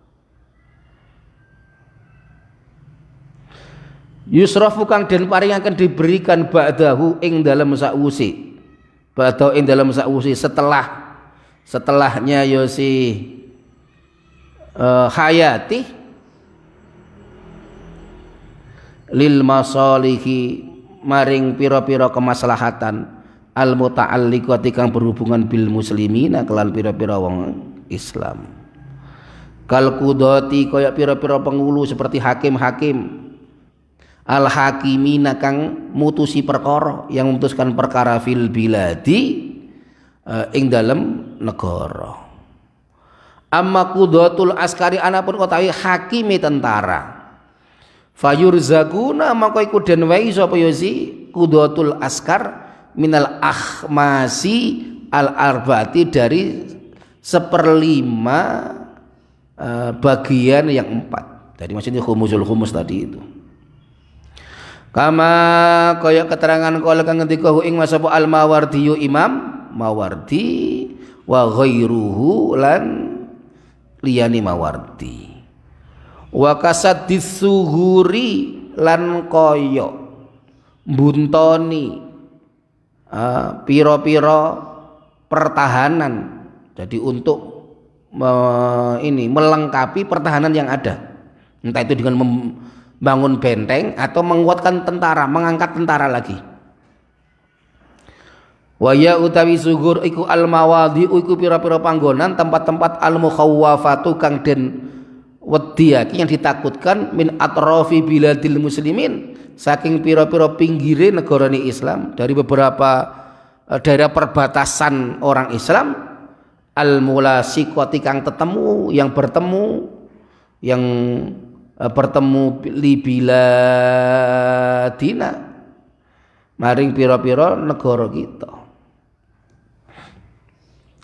Yusrafu kang den paring akan diberikan ba'dahu ing dalem sakwuse, ba'dahu ing dalem sakwuse setelahnya yosi hayati lil masalihi maring pira-pira kemaslahatan al muta'alliqati kang berhubungan bil muslimina kelan pira-pira wong Islam. Kal qudati kaya pira-pira pengulu seperti hakim-hakim al hakimina kang mutusi perkara, yang memutuskan perkara fil biladi ing dalem negara. Amma qudatul askari anapun utawi hakimi tentara, fayurzaguna maka iku den wae sapa ya si qudatul askar minal akhmasi al arbati dari 1/5 bagian yang 4. Jadi maksudnya khumusul khumus tadi itu. Kama kaya keterangan kala kang ngendika ing masapa al Mawardi Imam Mawardi wa ghairuhu lan liyani Mawardi. Wa kasadis suhuri lan kaya mbuntoni pira-pira pertahanan. Jadi untuk melengkapi pertahanan yang ada, entah itu dengan membangun benteng atau menguatkan tentara, mengangkat tentara lagi. Wa ya utawi sugur iku al mawadhi iku pira-pira panggonan tempat-tempat al mukhawwafatu kang den wedi yang ditakutkan min atrafi biladil muslimin, saking pira-pira pinggire negarane Islam, dari beberapa daerah perbatasan orang Islam, al mulasiqati kang bertemu li biladina maring pira-pira negara kita.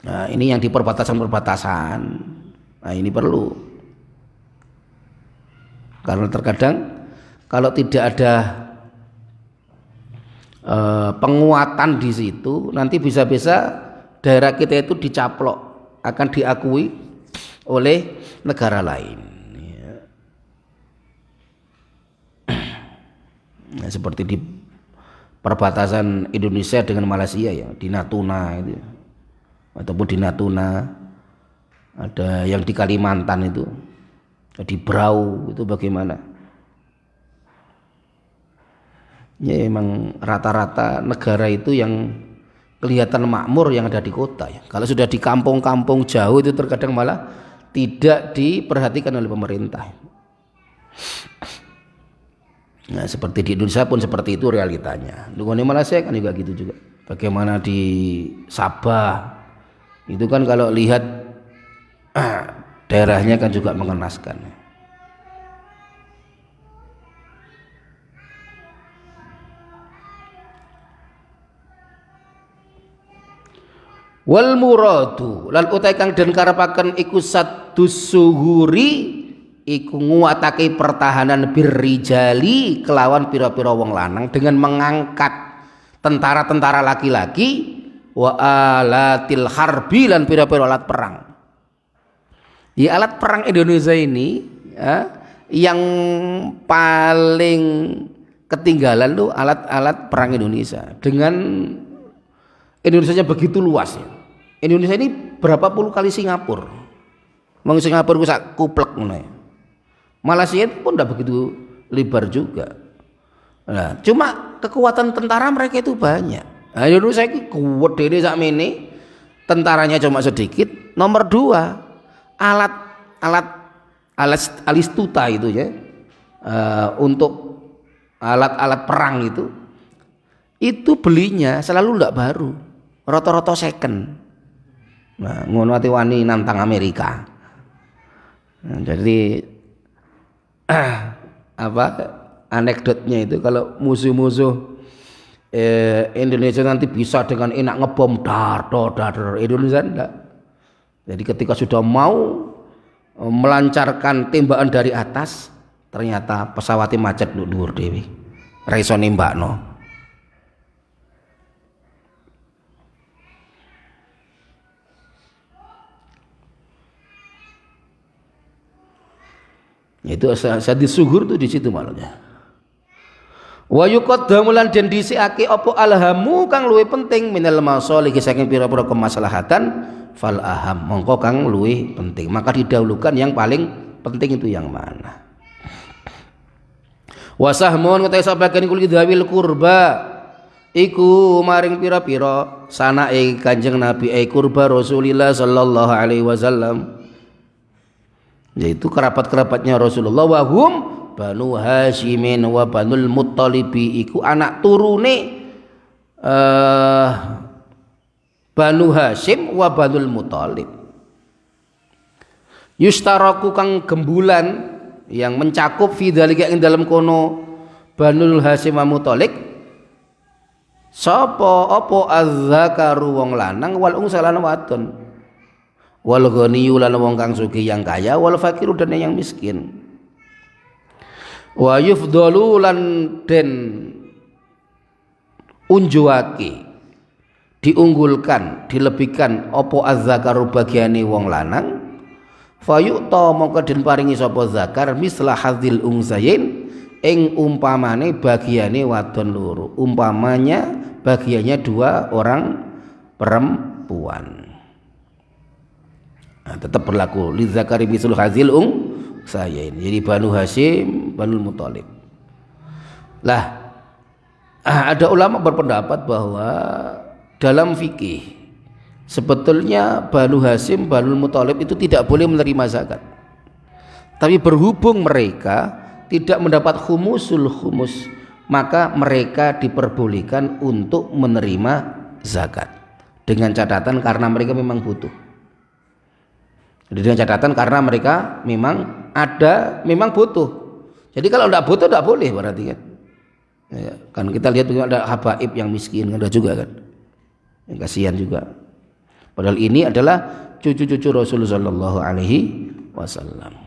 Nah, ini yang di perbatasan-perbatasan. Nah, ini perlu. Karena terkadang kalau tidak ada penguatan di situ, nanti bisa-bisa daerah kita itu dicaplok, akan diakui oleh negara lain. Nah, seperti di perbatasan Indonesia dengan Malaysia ya, di Natuna itu, ataupun di Natuna, ada yang di Kalimantan itu, di Brau itu bagaimana? Ya emang rata-rata negara itu yang kelihatan makmur yang ada di kota ya. Kalau sudah di kampung-kampung jauh itu terkadang malah tidak diperhatikan oleh pemerintah. Nah, seperti di Indonesia pun seperti itu realitanya. Di Malaysia kan juga gitu juga. Bagaimana di Sabah itu kan kalau lihat daerahnya kan juga mengenaskan. Wal muradu lan utai kang den karepaken iku saddus suhuri iku nguatake pertahanan birrijali kelawan pira-pira wong lanang dengan mengangkat tentara-tentara laki-laki wa alatil harbi lan pira-pira alat perang. Ya, alat perang Indonesia ini ya, yang paling ketinggalan tuh alat-alat perang Indonesia. Dengan Indonesia begitu luas ya. Indonesia ini berapa puluh kali Singapura. Mau Singapura ku sak kuplek ngono ya. Malaysia pun tidak begitu lebar juga. Nah, cuma kekuatan tentara mereka itu banyak. Nah, Indonesia ini kuat dene sakmene, tentaranya cuma sedikit. Nomor dua, alat alistuta itu ya, untuk alat-alat perang itu belinya selalu tidak baru, rata-rata second. Nah, ngono ati wani nantang Amerika. Nah, jadi apa anekdotnya itu kalau musuh-musuh Indonesia nanti bisa dengan enak ngebom dar Indonesia enggak. Jadi ketika sudah mau melancarkan tembakan dari atas, ternyata pesawatnya macet dhuwur dhewe. Ra iso nembakno. Itu sadis suhur tuh di situ malahnya. Wa yuqaddamu lan den dhisikake apa alhamu kang luwih penting minal masalih saking pira-pira kemaslahatan fal aham mongko kang luwih penting, maka didahulukan yang paling penting itu yang mana. Wasahmun ngutai sabagian kuli dawil kurba iku maring pira-pira sanake Kanjeng Nabi kurba Rasulillah sallallahu alaihi wasallam, yaitu kerabat-kerabatnya Rasulullah, wahum Banu Hashimin wa Banul Muttalibi iku anak turune Banu Hashim wa Banul Muttalib. Yustaraku kang gembulan yang mencakup fidzalika ing dalam kono Banul Hashim wa Muttalib sapa apa azzakaru wong lanang wal unsalan wadon wal ghaniyu lan wong kang sugih yang kaya wal fakiru dan yang miskin. Wa yufdalu lan den unjuake diunggulkan dilebihkan apa azzakaru bagiane wong lanang fayu'ta mongko den paringi sapa zakar mislah hadzil unsayin ing umpamane bagiane wadon loro, umpamanya bagiannya dua orang perempuan. Nah, tetap berlaku li zakari mislu hadzil unsayin. Jadi Banu Hashim, Banul Muttalib. Lah, ada ulama berpendapat bahwa dalam fikih sebetulnya Banu Hashim, Banul Muttalib itu tidak boleh menerima zakat. Tapi berhubung mereka tidak mendapat khumusul khumus, maka mereka diperbolehkan untuk menerima zakat dengan catatan karena mereka memang butuh. Jadi dengan catatan karena mereka memang butuh. Jadi kalau tidak butuh tidak boleh berarti kan. Ya, kan kita lihat ada habaib yang miskin ada juga kan. Yang kasihan juga. Padahal ini adalah cucu-cucu Rasulullah sallallahu alaihi wasallam.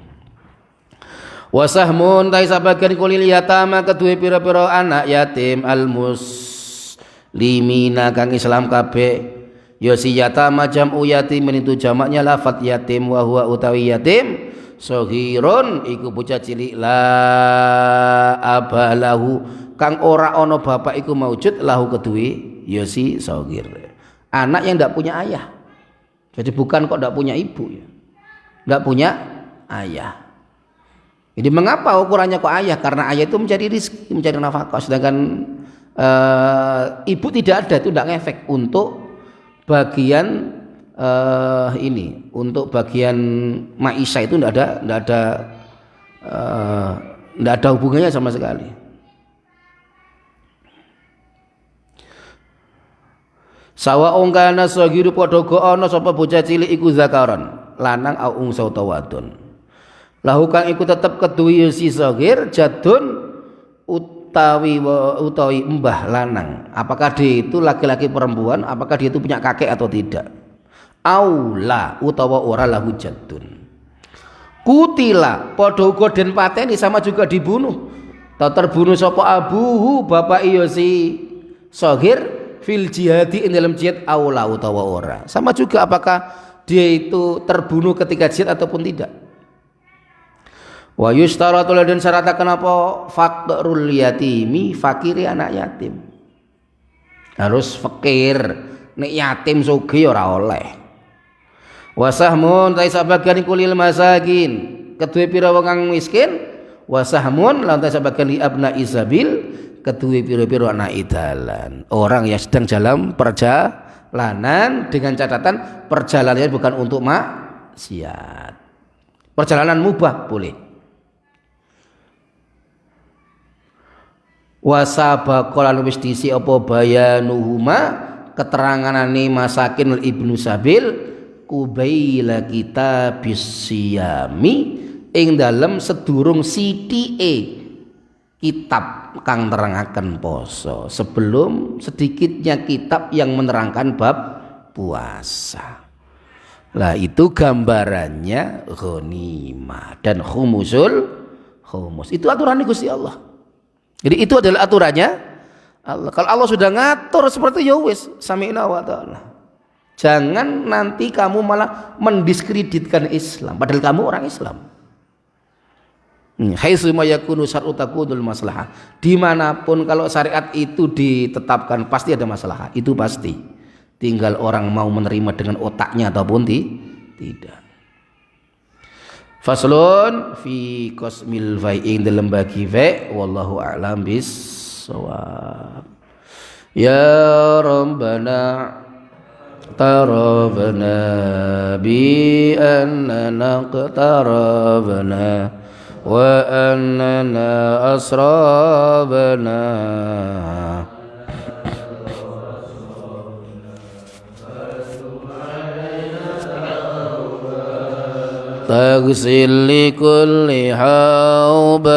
Wasahmun tai sabagian kulil yatama kedue pira-pira anak yatim al muslimina kang Islam kabeh. Ya si yatama jam'u yatim itu jamaknya lafat yatim wa huwa utawi yatim saghirun iku bocah cilik la abalahu kang ora ana bapak iku maujud lahu kedue ya si saghir. Anak yang tidak punya ayah. Jadi bukan kok tidak punya ibu ya. Tidak punya ayah. Jadi mengapa ukurannya kok ayah? Karena ayah itu mencari rezeki, mencari nafkah. Sedangkan ibu tidak ada, itu tidak ngefek untuk bagian ini untuk bagian maisha itu tidak ada hubungannya sama sekali. Sawa ongkana sagiru padha ana sapa bocah cilik iku zakaron lanang au unsa utawa wadon. Lahu kang iku tetep keduwe si sagir jadun utawi mbah lanang. Apakah dia itu laki-laki perempuan? Apakah dia itu punya kakek atau tidak? Aula utawa ora lahu jadun. Kutila padha uga den pateni sama juga dibunuh. Terbunuh sapa abuhu bapak iya si sagir fil jihadi in dalam jihad aula utawa ora. Sama juga apakah dia itu terbunuh ketika jihad ataupun tidak. Wa yustaratu dan syarataken apa faqrul yatimi fakiri anak yatim. Harus fakir, nek yatim sugih ora oleh. Wasahmun ta sabagian kulil masakin, kedue pira wong kang miskin, wasahmun lan ta sabagian li abna isabil kedua piro-piro anak idalan, orang yang sedang dalam perjalanan dengan catatan perjalanannya bukan untuk maksiat, perjalanan mubah boleh. Wasabakolan wis disi apa bayanuhuma keteranganane masakin ibnu sabil kubaila kita bisyami ing dalem sedurung sithike kitab kang nerangaken poso, sebelum sedikitnya kitab yang menerangkan bab puasa. Lah itu gambarannya ghanimah dan khumus. Itu aturan Gusti Allah. Jadi itu adalah aturannya Allah. Kalau Allah sudah ngatur seperti itu ya wis sami'na wa ta'ala. Jangan nanti kamu malah mendiskreditkan Islam padahal kamu orang Islam. Haitsu ma yakunu syar'u takudul maslahah. Dimanapun kalau syariat itu ditetapkan pasti ada masalah, itu pasti. Tinggal orang mau menerima dengan otaknya ataupun tidak. Faslun fi qasmil fai'in dalam bagi fa' wallahu a'lam bis-shawab. Ya Rabbana tarabna bi annana qtarabna wa annana asrabna taghsil li kulli hauba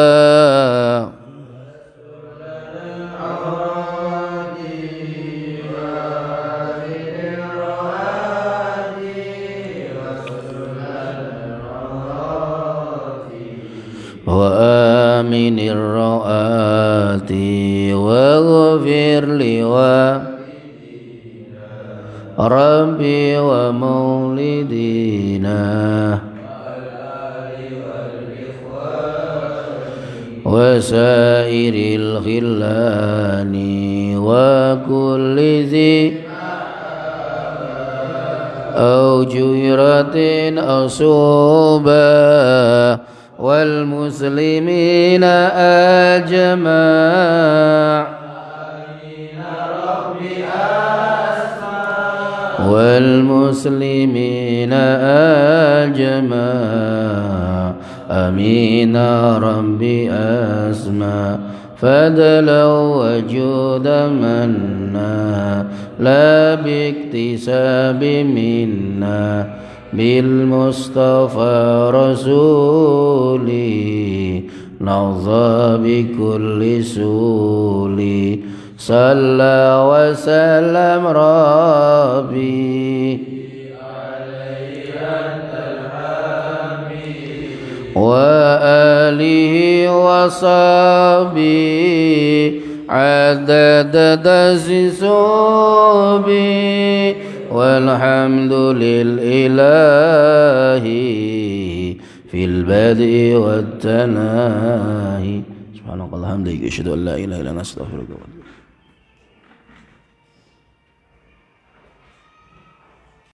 wa aminir ra'ati waghfir li wa rabbi wa maulidina wa sairil khillani wa kulli zi au juratin asuba wal muslimina ajma' wal muslimina ajma' amina rabbi asma' fadla wajuda manna la biktisabi minna bil mustafa rasuli nadza bi kulli suli salla wa sallam rabbi wa alihi wa sahbihi adada dasubi والحمد لله في البدء والتناهي سبحانك اللهم وبحمدك أشهد أن لا إله إلا أنت أستغفرك